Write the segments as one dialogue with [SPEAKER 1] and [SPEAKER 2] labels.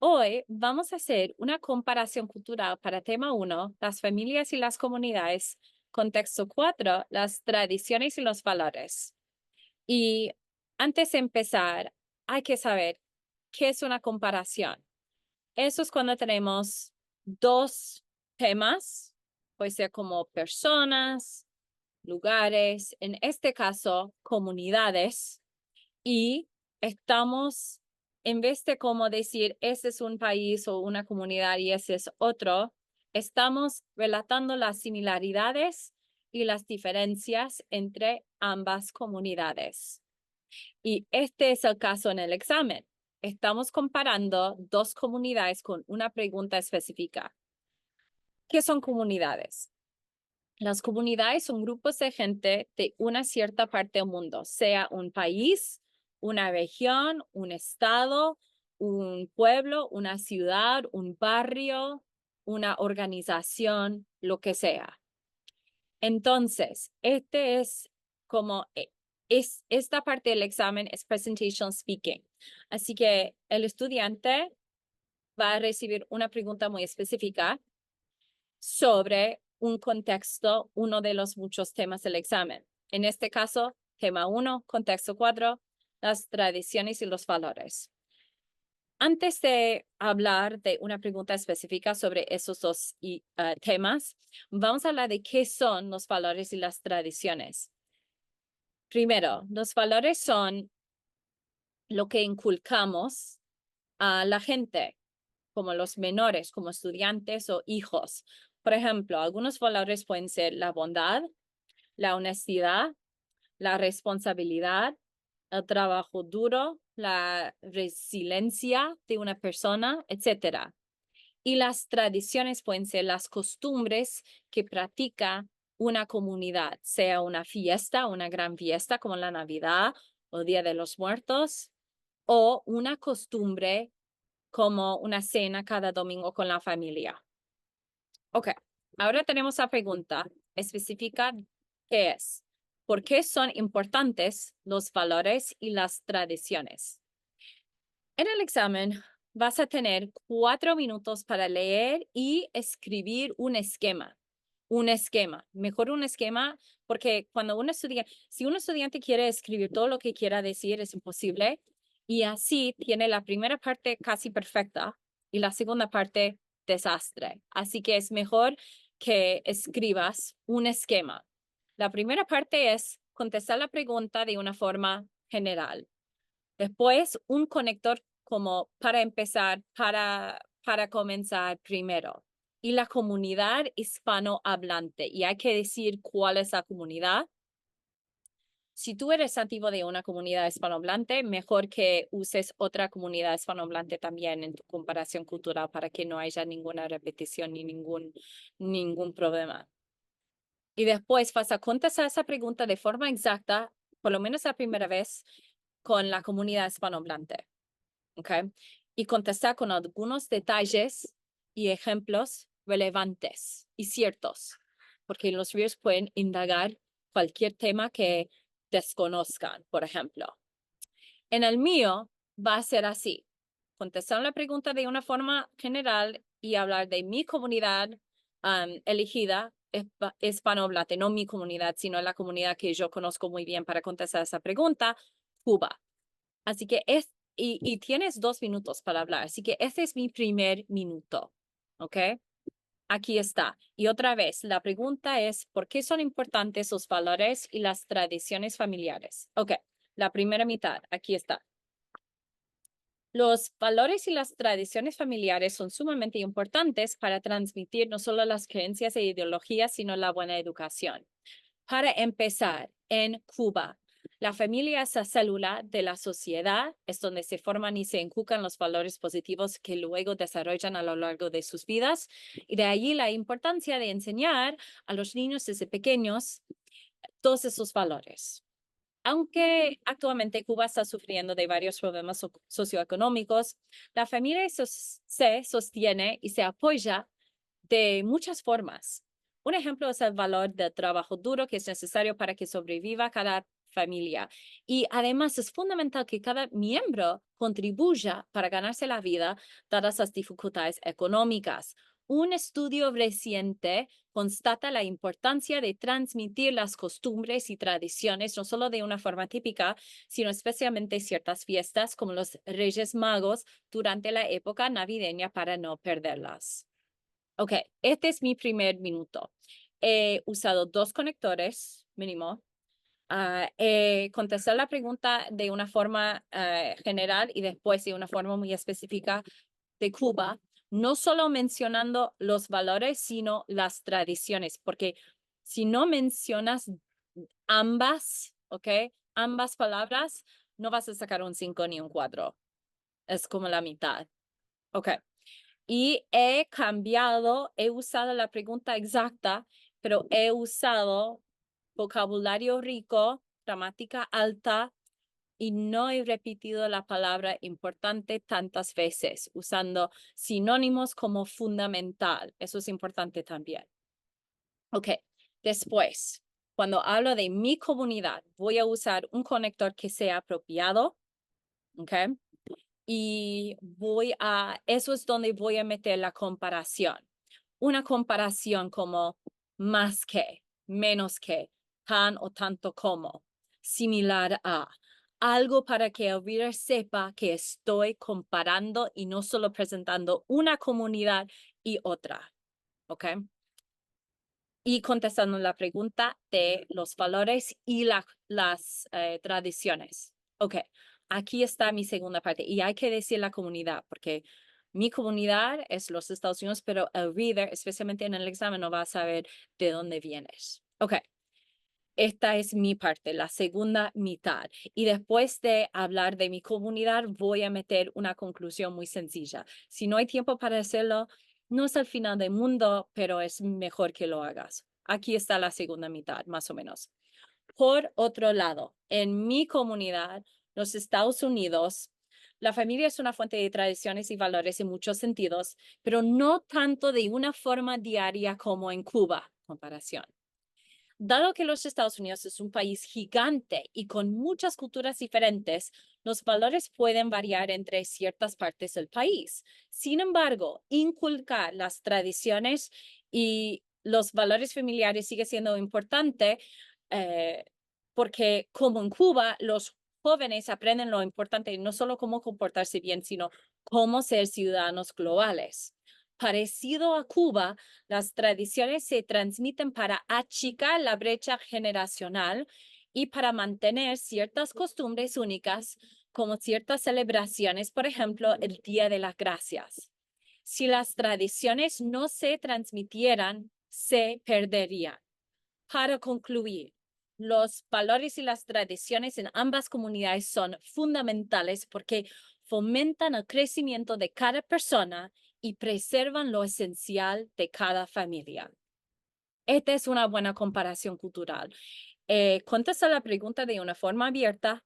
[SPEAKER 1] Hoy vamos a hacer una comparación cultural para tema 1, las familias y las comunidades, contexto 4, las tradiciones y los valores. Y antes de empezar, hay que saber qué es una comparación. Eso es cuando tenemos dos temas, puede ser como personas, lugares, en este caso, comunidades, y estamos, en vez de como decir, ese es un país o una comunidad y ese es otro, estamos relatando las similaridades y las diferencias entre ambas comunidades. Y este es el caso en el examen. Estamos comparando dos comunidades con una pregunta específica. ¿Qué son comunidades? Las comunidades son grupos de gente de una cierta parte del mundo, sea un país, una región, un estado, un pueblo, una ciudad, un barrio, una organización, lo que sea. Entonces, este es como, esta parte del examen es presentation speaking. Así que el estudiante va a recibir una pregunta muy específica sobre un contexto, uno de los muchos temas del examen. En este caso, tema 1, contexto 4, las tradiciones y los valores. Antes de hablar de una pregunta específica sobre esos dos temas, vamos a hablar de qué son los valores y las tradiciones. Primero, los valores son lo que inculcamos a la gente, como los menores, como estudiantes o hijos. Por ejemplo, algunos valores pueden ser la bondad, la honestidad, la responsabilidad, el trabajo duro, la resiliencia de una persona, etcétera. Y las tradiciones pueden ser las costumbres que practica una comunidad, sea una fiesta, una gran fiesta como la Navidad o Día de los Muertos, o una costumbre como una cena cada domingo con la familia. Ok, ahora tenemos la pregunta específica, ¿qué es? ¿Por qué son importantes los valores y las tradiciones? En el examen vas a tener 4 minutos para leer y escribir un esquema. Un esquema, mejor un esquema, porque cuando uno estudia, si un estudiante quiere escribir todo lo que quiera decir, es imposible. Y así tiene la primera parte casi perfecta y la segunda parte desastre. Así que es mejor que escribas un esquema. La primera parte es contestar la pregunta de una forma general. Después, un conector como para empezar, para comenzar primero. Y la comunidad hispanohablante. Y hay que decir cuál es la comunidad. Si tú eres nativo de una comunidad hispanohablante, mejor que uses otra comunidad hispanohablante también en tu comparación cultural para que no haya ninguna repetición ni ningún problema. Y después vas a contestar esa pregunta de forma exacta, por lo menos la primera vez, con la comunidad hispanohablante. ¿Ok? Y contestar con algunos detalles y ejemplos relevantes y ciertos, porque los readers pueden indagar cualquier tema que desconozcan, por ejemplo. En el mío va a ser así, contestar la pregunta de una forma general y hablar de mi comunidad elegida hispanohablante, no mi comunidad, sino la comunidad que yo conozco muy bien para contestar esa pregunta, Cuba. Así que y tienes 2 minutos para hablar, así que ese es mi primer minuto, ¿ok? Aquí está. Y otra vez, la pregunta es, ¿por qué son importantes los valores y las tradiciones familiares? Ok, la primera mitad, aquí está. Los valores y las tradiciones familiares son sumamente importantes para transmitir no solo las creencias e ideologías, sino la buena educación. Para empezar, en Cuba, la familia es la célula de la sociedad, es donde se forman y se inculcan los valores positivos que luego desarrollan a lo largo de sus vidas. Y de allí la importancia de enseñar a los niños desde pequeños todos esos valores. Aunque actualmente Cuba está sufriendo de varios problemas socioeconómicos, la familia se sostiene y se apoya de muchas formas. Un ejemplo es el valor del trabajo duro que es necesario para que sobreviva cada familia. Y además es fundamental que cada miembro contribuya para ganarse la vida dadas las dificultades económicas. Un estudio reciente constata la importancia de transmitir las costumbres y tradiciones, no solo de una forma típica, sino especialmente ciertas fiestas como los Reyes Magos durante la época navideña para no perderlas. Ok, este es mi primer minuto. He usado 2 conectores mínimo. Contestar la pregunta de una forma general y después de una forma muy específica de Cuba, no solo mencionando los valores, sino las tradiciones, porque si no mencionas ambas, ¿ok? Ambas palabras, no vas a sacar un 5 ni un 4. Es como la mitad. Ok. Y he usado la pregunta exacta, pero he usado vocabulario rico, gramática alta, y no he repetido la palabra importante tantas veces, usando sinónimos como fundamental. Eso es importante también. Ok, después, cuando hablo de mi comunidad, voy a usar un conector que sea apropiado. Ok, y eso es donde voy a meter la comparación. Una comparación como más que, menos que, tan o tanto como, similar a, algo para que el reader sepa que estoy comparando y no solo presentando una comunidad y otra. ¿Ok? Y contestando la pregunta de los valores y las tradiciones. Ok, aquí está mi segunda parte y hay que decir la comunidad porque mi comunidad es los Estados Unidos, pero el reader, especialmente en el examen, no va a saber de dónde vienes. Ok, esta es mi parte, la segunda mitad. Y después de hablar de mi comunidad, voy a meter una conclusión muy sencilla. Si no hay tiempo para hacerlo, no es el final del mundo, pero es mejor que lo hagas. Aquí está la segunda mitad, más o menos. Por otro lado, en mi comunidad, los Estados Unidos, la familia es una fuente de tradiciones y valores en muchos sentidos, pero no tanto de una forma diaria como en Cuba, comparación. Dado que los Estados Unidos es un país gigante y con muchas culturas diferentes, los valores pueden variar entre ciertas partes del país. Sin embargo, inculcar las tradiciones y los valores familiares sigue siendo importante porque como en Cuba, los jóvenes aprenden lo importante, no solo cómo comportarse bien, sino cómo ser ciudadanos globales. Parecido a Cuba, las tradiciones se transmiten para achicar la brecha generacional y para mantener ciertas costumbres únicas, como ciertas celebraciones, por ejemplo, el Día de las Gracias. Si las tradiciones no se transmitieran, se perderían. Para concluir, los valores y las tradiciones en ambas comunidades son fundamentales porque fomentan el crecimiento de cada persona y preservan lo esencial de cada familia. Esta es una buena comparación cultural. Contesta la pregunta de una forma abierta,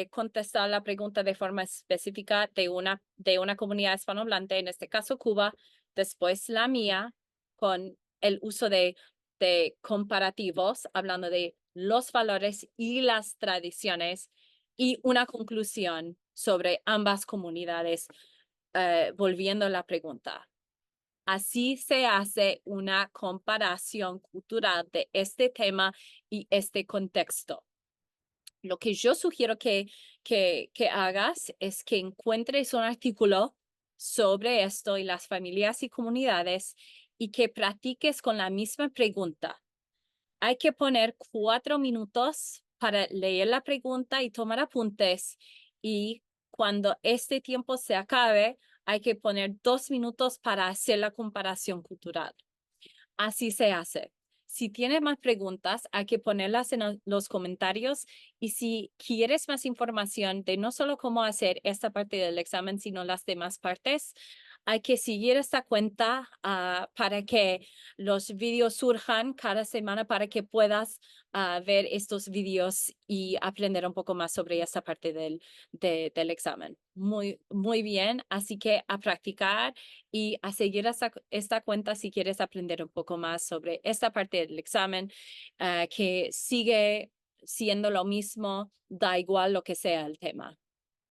[SPEAKER 1] contestar la pregunta de forma específica de una comunidad hispanohablante, en este caso Cuba, después la mía, con el uso de comparativos, hablando de los valores y las tradiciones, y una conclusión sobre ambas comunidades, volviendo a la pregunta. Así se hace una comparación cultural de este tema y este contexto. Lo que yo sugiero que hagas es que encuentres un artículo sobre esto y las familias y comunidades y que practiques con la misma pregunta. Hay que poner 4 minutos para leer la pregunta y tomar apuntes y cuando este tiempo se acabe, hay que poner 2 minutos para hacer la comparación cultural. Así se hace. Si tienes más preguntas, hay que ponerlas en los comentarios y si quieres más información de no solo cómo hacer esta parte del examen, sino las demás partes, hay que seguir esta cuenta para que los vídeos surjan cada semana para que puedas ver estos vídeos y aprender un poco más sobre esta parte del examen. Muy, muy bien. Así que a practicar y a seguir esta cuenta si quieres aprender un poco más sobre esta parte del examen que sigue siendo lo mismo, da igual lo que sea el tema.